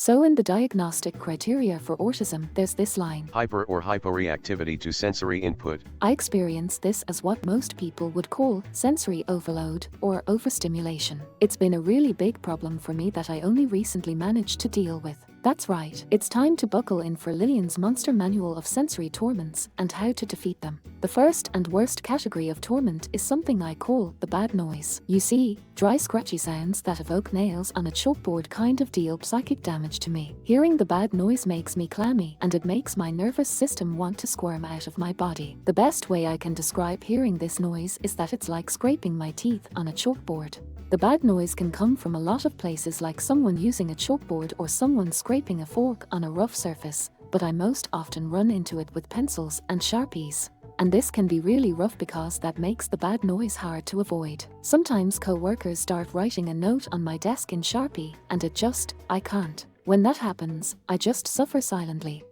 So in the diagnostic criteria for autism, there's this line: hyper or hyporeactivity to sensory input. I experience this as what most people would call sensory overload or overstimulation. It's been a really big problem for me that I only recently managed to deal with. That's right, it's time to buckle in for Lillian's monster manual of sensory torments and how to defeat them. The first and worst category of torment is something I call the bad noise. You see, dry scratchy sounds that evoke nails on a chalkboard kind of deal psychic damage to me. Hearing the bad noise makes me clammy, and it makes my nervous system want to squirm out of my body. The best way I can describe hearing this noise is that it's like scraping my teeth on a chalkboard. The bad noise can come from a lot of places, like someone using a chalkboard or someone scraping a fork on a rough surface, but I most often run into it with pencils and Sharpies. And this can be really rough because that makes the bad noise hard to avoid. Sometimes co-workers start writing a note on my desk in Sharpie, and I can't. When that happens, I just suffer silently.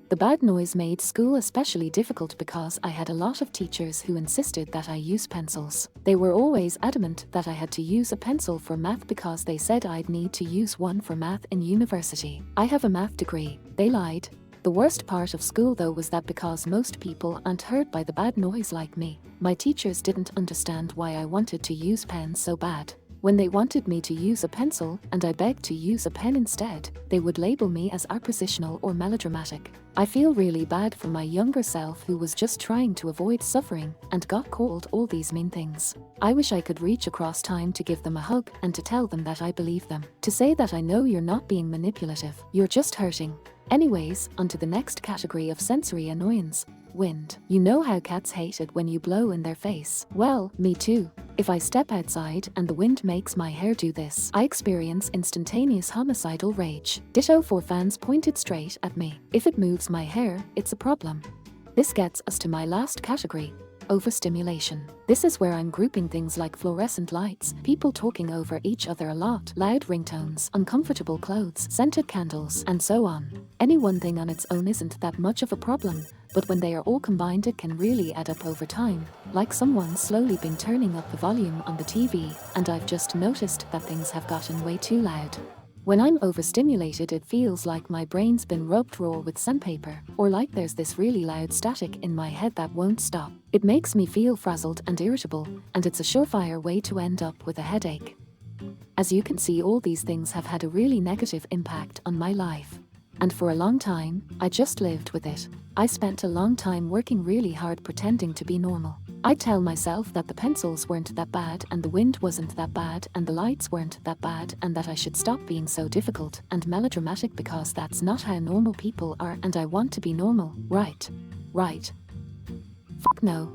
The bad noise made school especially difficult because I had a lot of teachers who insisted that I use pencils. They were always adamant that I had to use a pencil for math because they said I'd need to use one for math in university. I have a math degree. They lied. The worst part of school though was that because most people aren't hurt by the bad noise like me, my teachers didn't understand why I wanted to use pens so bad. When they wanted me to use a pencil and I begged to use a pen instead, they would label me as oppositional or melodramatic. I feel really bad for my younger self who was just trying to avoid suffering and got called all these mean things. I wish I could reach across time to give them a hug and to tell them that I believe them. To say that I know you're not being manipulative, you're just hurting. Anyways, onto the next category of sensory annoyance: wind. You know how cats hate it when you blow in their face? Well, me too. If I step outside and the wind makes my hair do this, I experience instantaneous homicidal rage. Ditto for fans pointed straight at me. If it moves my hair, it's a problem. This gets us to my last category: overstimulation. This is where I'm grouping things like fluorescent lights, people talking over each other a lot, loud ringtones, uncomfortable clothes, scented candles, and so on. Any one thing on its own isn't that much of a problem, but when they are all combined it can really add up over time. Like someone's slowly been turning up the volume on the TV, and I've just noticed that things have gotten way too loud. When I'm overstimulated, it feels like my brain's been rubbed raw with sandpaper, or like there's this really loud static in my head that won't stop. It makes me feel frazzled and irritable, and it's a surefire way to end up with a headache. As you can see, all these things have had a really negative impact on my life. And for a long time, I just lived with it. I spent a long time working really hard pretending to be normal. I'd tell myself that the pencils weren't that bad and the wind wasn't that bad and the lights weren't that bad and that I should stop being so difficult and melodramatic because that's not how normal people are and I want to be normal, right? Fuck no.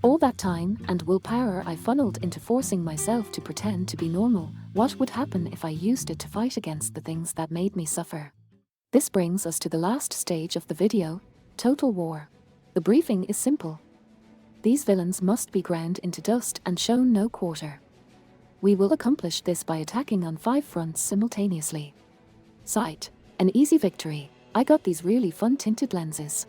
All that time and willpower I funneled into forcing myself to pretend to be normal. What would happen if I used it to fight against the things that made me suffer? This brings us to the last stage of the video: total war. The briefing is simple. These villains must be ground into dust and shown no quarter. We will accomplish this by attacking on 5 fronts simultaneously. Sight. An easy victory. I got these really fun tinted lenses.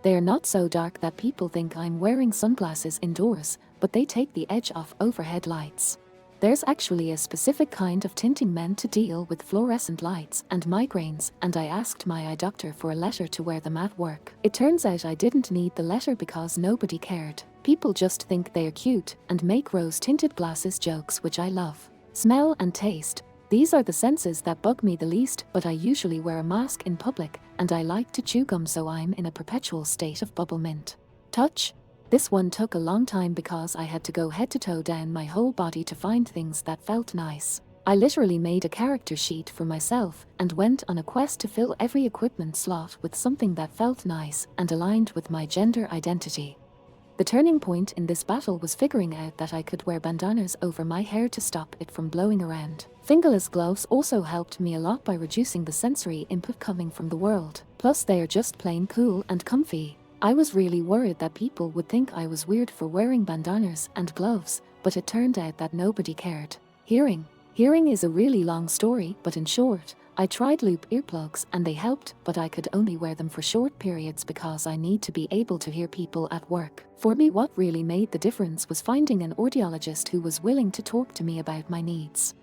They are not so dark that people think I'm wearing sunglasses indoors, but they take the edge off overhead lights. There's actually a specific kind of tinting meant to deal with fluorescent lights and migraines, and I asked my eye doctor for a letter to wear them at work. It turns out I didn't need the letter because nobody cared. People just think they are cute and make rose-tinted glasses jokes, which I love. Smell and taste. These are the senses that bug me the least, but I usually wear a mask in public, and I like to chew gum, so I'm in a perpetual state of bubble mint. Touch. This one took a long time because I had to go head to toe down my whole body to find things that felt nice. I literally made a character sheet for myself and went on a quest to fill every equipment slot with something that felt nice and aligned with my gender identity. The turning point in this battle was figuring out that I could wear bandanas over my hair to stop it from blowing around. Fingerless gloves also helped me a lot by reducing the sensory input coming from the world. Plus, they are just plain cool and comfy. I was really worried that people would think I was weird for wearing bandanas and gloves, but it turned out that nobody cared. Hearing. Hearing is a really long story, but in short, I tried loop earplugs and they helped, but I could only wear them for short periods because I need to be able to hear people at work. For me, what really made the difference was finding an audiologist who was willing to talk to me about my needs.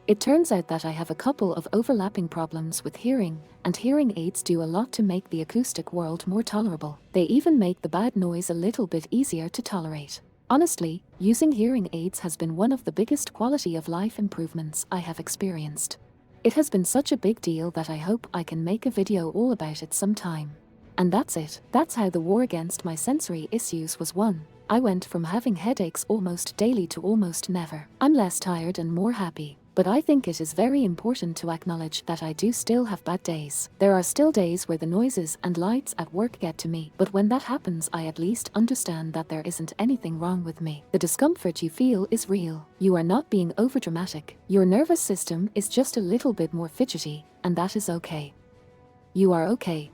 It turns out that I have a couple of overlapping problems with hearing, and hearing aids do a lot to make the acoustic world more tolerable. They even make the bad noise a little bit easier to tolerate. Honestly, using hearing aids has been one of the biggest quality of life improvements I have experienced. It has been such a big deal that I hope I can make a video all about it sometime. And that's it. That's how the war against my sensory issues was won. I went from having headaches almost daily to almost never. I'm less tired and more happy. But I think it is very important to acknowledge that I do still have bad days. There are still days where the noises and lights at work get to me, but when that happens I at least understand that there isn't anything wrong with me. The discomfort you feel is real. You are not being overdramatic. Your nervous system is just a little bit more fidgety, and that is okay. You are okay.